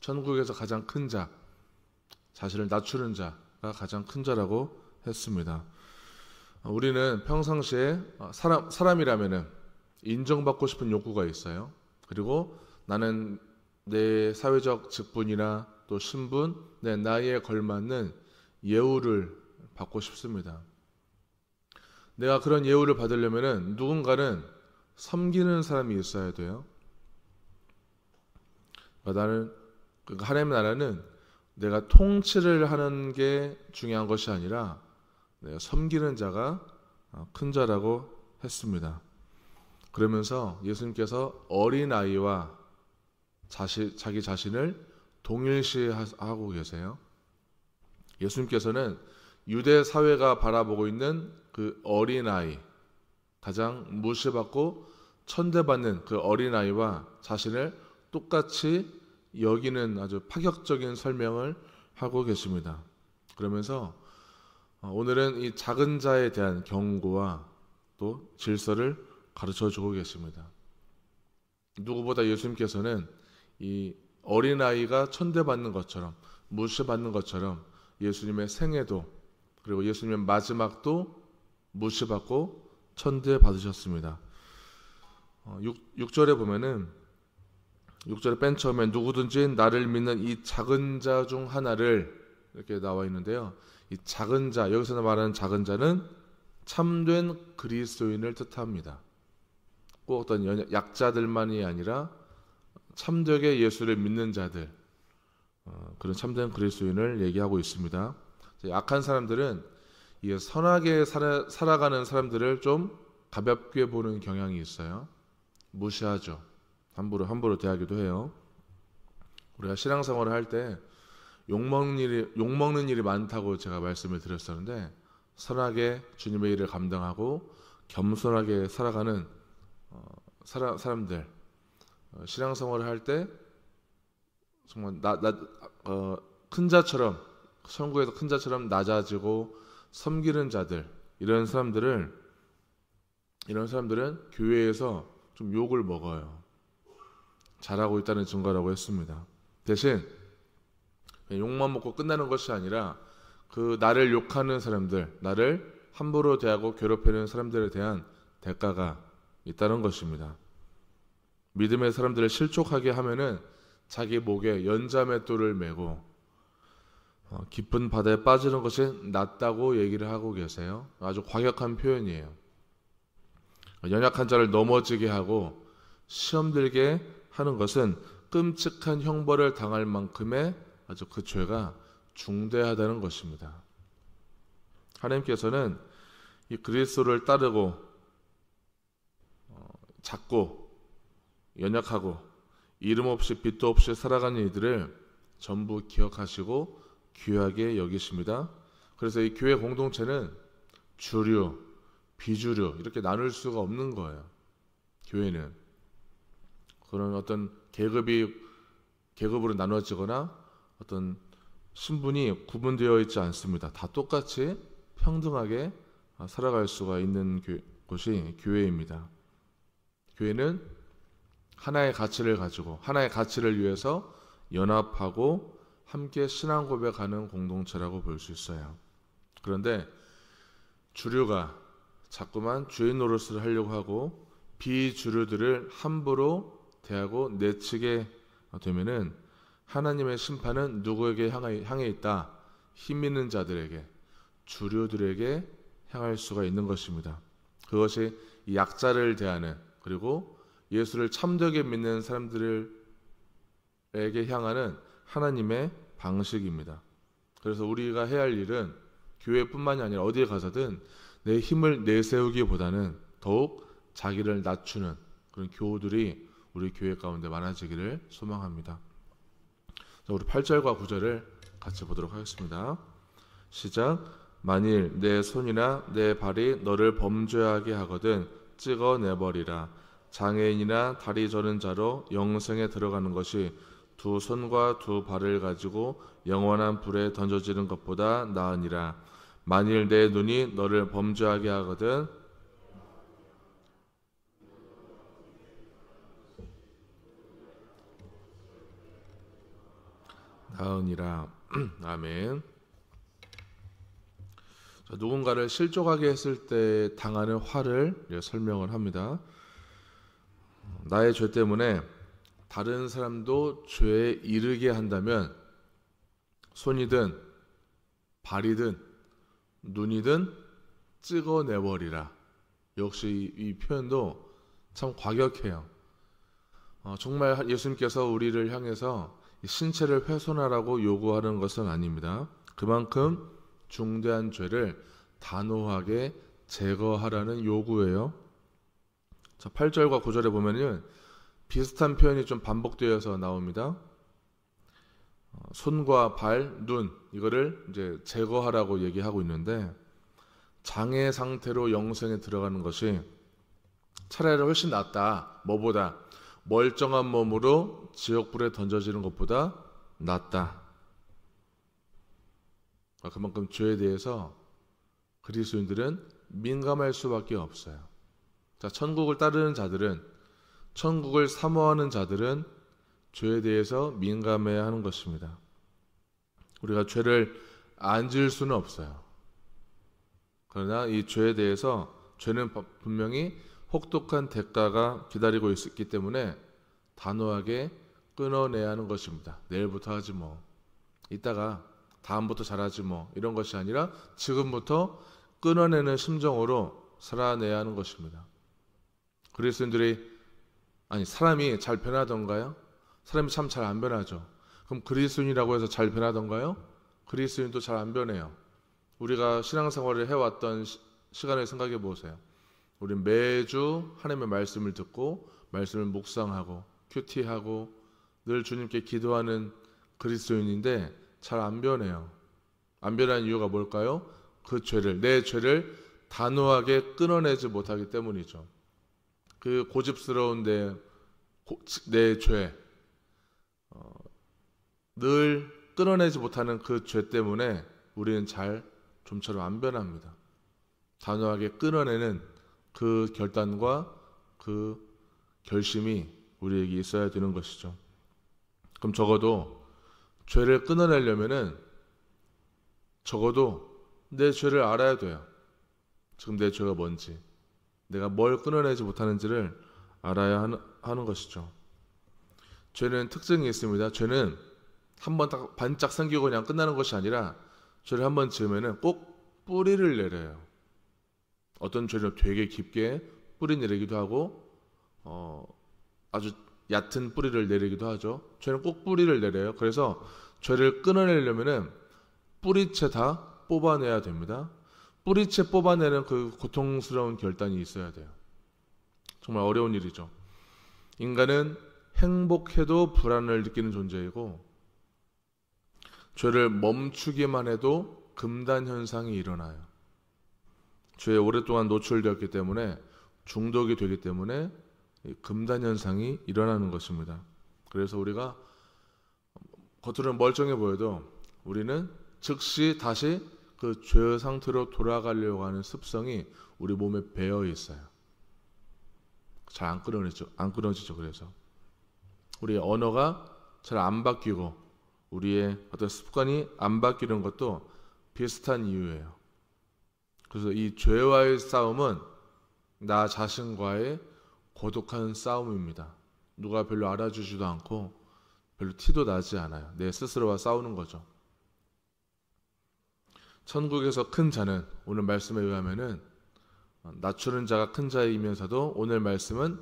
천국에서 가장 큰 자, 자신을 낮추는 자가 가장 큰 자라고 했습니다. 우리는 평상시에 사람이라면은 인정받고 싶은 욕구가 있어요. 그리고 나는 내 사회적 직분이나 또 신분, 내 나이에 걸맞는 예우를 받고 싶습니다. 내가 그런 예우를 받으려면은 누군가는 섬기는 사람이 있어야 돼요. 나는 하나님의 나라는 내가 통치를 하는 게 중요한 것이 아니라 내가 섬기는 자가 큰 자라고 했습니다. 그러면서 예수님께서 어린아이와 자기 자신을 동일시하고 계세요. 예수님께서는 유대 사회가 바라보고 있는 그 어린아이, 가장 무시받고 천대받는 그 어린아이와 자신을 똑같이 여기는 아주 파격적인 설명을 하고 계십니다. 그러면서 오늘은 이 작은 자에 대한 경고와 또 질서를 가르쳐주고 계십니다. 누구보다 예수님께서는 이 어린아이가 천대받는 것처럼, 무시받는 것처럼 예수님의 생애도, 그리고 예수님의 마지막도 무시받고 천대받으셨습니다. 6절에 보면은, 6절에 맨 처음에 누구든지 나를 믿는 이 작은 자 중 하나를, 이렇게 나와 있는데요. 이 작은 자, 여기서 말하는 작은 자는 참된 그리스도인을 뜻합니다. 꼭 어떤 약자들만이 아니라 참되게 예수를 믿는 자들, 그런 참된 그리스도인을 얘기하고 있습니다. 약한 사람들은 이 선하게 살아가는 사람들을 좀 가볍게 보는 경향이 있어요. 무시하죠. 함부로 대하기도 해요. 우리가 신앙생활을 할 때 욕먹는 일이 많다고 제가 말씀을 드렸었는데, 선하게 주님의 일을 감당하고 겸손하게 살아가는 사람들, 신앙생활을 할 때 정말 큰 자처럼, 천국에서 큰 자처럼 낮아지고 섬기는 자들, 이런 사람들은 교회에서 좀 욕을 먹어요. 잘하고 있다는 증거라고 했습니다. 대신 욕만 먹고 끝나는 것이 아니라 그 나를 욕하는 사람들, 나를 함부로 대하고 괴롭히는 사람들에 대한 대가가 있다는 것입니다. 믿음의 사람들을 실족하게 하면은 자기 목에 연자맷돌을 메고 깊은 바다에 빠지는 것이 낫다고 얘기를 하고 계세요. 아주 과격한 표현이에요. 연약한 자를 넘어지게 하고 시험 들게 하는 것은 끔찍한 형벌을 당할 만큼의 아주 그 죄가 중대하다는 것입니다. 하나님께서는 이 그리스도를 따르고 작고 연약하고 이름 없이 빛도 없이 살아가는 이들을 전부 기억하시고 귀하게 여기십니다. 그래서 이 교회 공동체는 주류, 비주류 이렇게 나눌 수가 없는 거예요. 교회는 그런 어떤 계급으로 나눠지거나 어떤 신분이 구분되어 있지 않습니다. 다 똑같이 평등하게 살아갈 수가 있는 곳이 교회입니다. 교회는 하나의 가치를 가지고 하나의 가치를 위해서 연합하고 함께 신앙 고백하는 공동체라고 볼 수 있어요. 그런데 주류가 자꾸만 주인 노릇을 하려고 하고 비주류들을 함부로 대하고 내치게 되면은 하나님의 심판은 누구에게 향해 있다? 힘 있는 자들에게, 주류들에게 향할 수가 있는 것입니다. 그것이 약자를 대하는, 그리고 예수를 참되게 믿는 사람들에게 향하는 하나님의 방식입니다. 그래서 우리가 해야 할 일은 교회뿐만이 아니라 어디에 가서든 내 힘을 내세우기보다는 더욱 자기를 낮추는 그런 교우들이 우리 교회 가운데 많아지기를 소망합니다. 자, 우리 8절과 9절을 같이 보도록 하겠습니다. 시작. 만일 내 손이나 내 발이 너를 범죄하게 하거든 찍어내버리라. 장애인이나 다리 저는 자로 영생에 들어가는 것이 두 손과 두 발을 가지고 영원한 불에 던져지는 것보다 나으니라. 만일 내 눈이 너를 범죄하게 하거든 나으니라. 아멘. 자, 누군가를 실족하게 했을 때 당하는 화를 설명을 합니다. 나의 죄 때문에 다른 사람도 죄에 이르게 한다면 손이든 발이든 눈이든 찍어내버리라. 역시 이 표현도 참 과격해요. 정말 예수님께서 우리를 향해서 신체를 훼손하라고 요구하는 것은 아닙니다. 그만큼 중대한 죄를 단호하게 제거하라는 요구예요. 자, 8절과 9절에 보면은 비슷한 표현이 좀 반복되어서 나옵니다. 손과 발, 눈 이거를 이제 제거하라고 얘기하고 있는데 장애 상태로 영생에 들어가는 것이 차라리 훨씬 낫다. 뭐보다 멀쩡한 몸으로 지옥불에 던져지는 것보다 낫다. 그만큼 죄에 대해서 그리스도인들은 민감할 수밖에 없어요. 자, 천국을 따르는 자들은, 천국을 사모하는 자들은 죄에 대해서 민감해야 하는 것입니다. 우리가 죄를 안 지을 수는 없어요. 그러나 이 죄에 대해서 죄는 분명히 혹독한 대가가 기다리고 있기 때문에 단호하게 끊어내야 하는 것입니다. 내일부터 하지 뭐, 이따가 다음부터 잘하지 뭐, 이런 것이 아니라 지금부터 끊어내는 심정으로 살아내야 하는 것입니다. 사람이 잘 변하던가요? 사람이 참 잘 안 변하죠. 그럼 그리스도인이라고 해서 잘 변하던가요? 그리스도인도 잘 안 변해요. 우리가 신앙생활을 해왔던 시간을 생각해 보세요. 우리는 매주 하나님의 말씀을 듣고 말씀을 묵상하고 큐티하고 늘 주님께 기도하는 그리스도인인데 잘 안 변해요. 안 변하는 이유가 뭘까요? 내 죄를 단호하게 끊어내지 못하기 때문이죠. 그 고집스러운 내 죄, 늘 끊어내지 못하는 그 죄 때문에 우리는 좀처럼 안 변합니다. 단호하게 끊어내는 그 결단과 그 결심이 우리에게 있어야 되는 것이죠. 그럼 적어도 죄를 끊어내려면은 적어도 내 죄를 알아야 돼요. 지금 내 죄가 뭔지, 내가 뭘 끊어내지 못하는지를 알아야 하는 것이죠. 죄는 특징이 있습니다. 죄는 한번 딱 반짝 생기고 그냥 끝나는 것이 아니라 죄를 한번 지으면은 꼭 뿌리를 내려요. 어떤 죄는 되게 깊게 뿌리 내리기도 하고 아주 얕은 뿌리를 내리기도 하죠. 죄는 꼭 뿌리를 내려요. 그래서 죄를 끊어내려면은 뿌리채 다 뽑아내야 됩니다. 뿌리채 뽑아내는 그 고통스러운 결단이 있어야 돼요. 정말 어려운 일이죠. 인간은 행복해도 불안을 느끼는 존재이고 죄를 멈추기만 해도 금단 현상이 일어나요. 죄에 오랫동안 노출되었기 때문에 중독이 되기 때문에 금단 현상이 일어나는 것입니다. 그래서 우리가 겉으로는 멀쩡해 보여도 우리는 즉시 다시 그 죄의 상태로 돌아가려고 하는 습성이 우리 몸에 배어 있어요. 잘 안 끊어지죠. 그래서 우리의 언어가 잘 안 바뀌고 우리의 어떤 습관이 안 바뀌는 것도 비슷한 이유예요. 그래서 이 죄와의 싸움은 나 자신과의 고독한 싸움입니다. 누가 별로 알아주지도 않고 별로 티도 나지 않아요. 내 스스로와 싸우는 거죠. 천국에서 큰 자는, 오늘 말씀에 의하면은 낮추는 자가 큰 자이면서도 오늘 말씀은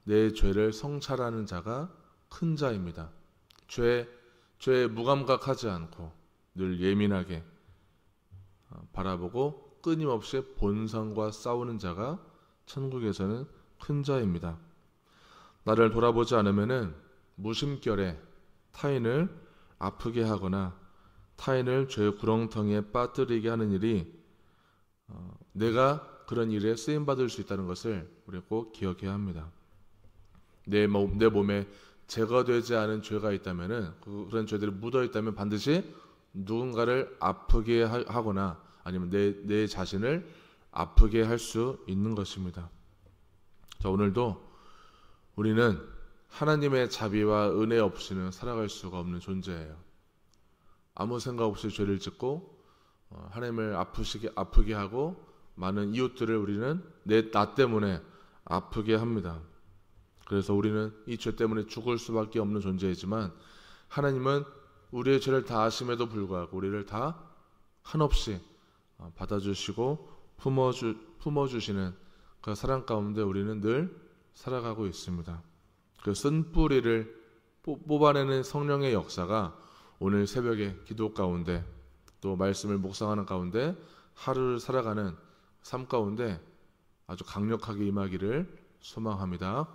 내 죄를 성찰하는 자가 큰 자입니다. 죄에 무감각하지 않고 늘 예민하게 바라보고 끊임없이 본성과 싸우는 자가 천국에서는 큰 자입니다. 나를 돌아보지 않으면은 무심결에 타인을 아프게 하거나 타인을 죄의 구렁텅이에 빠뜨리게 하는 일이 내가 그런 일에 쓰임받을 수 있다는 것을 우리가 꼭 기억해야 합니다. 내 몸에 제거되지 않은 죄가 있다면은 그런 죄들이 묻어 있다면 반드시 누군가를 아프게 하거나 아니면 내 자신을 아프게 할 수 있는 것입니다. 자, 오늘도 우리는 하나님의 자비와 은혜 없이는 살아갈 수가 없는 존재예요. 아무 생각 없이 죄를 짓고 하나님을 아프게 하고 많은 이웃들을 우리는 나 때문에 아프게 합니다. 그래서 우리는 이 죄 때문에 죽을 수밖에 없는 존재이지만 하나님은 우리의 죄를 다 아심에도 불구하고 우리를 다 한없이 받아주시고 품어주시는 그 사랑 가운데 우리는 늘 살아가고 있습니다. 그 쓴뿌리를 뽑아내는 성령의 역사가 오늘 새벽에 기도 가운데 또 말씀을 묵상하는 가운데 하루를 살아가는 삶 가운데 아주 강력하게 임하기를 소망합니다.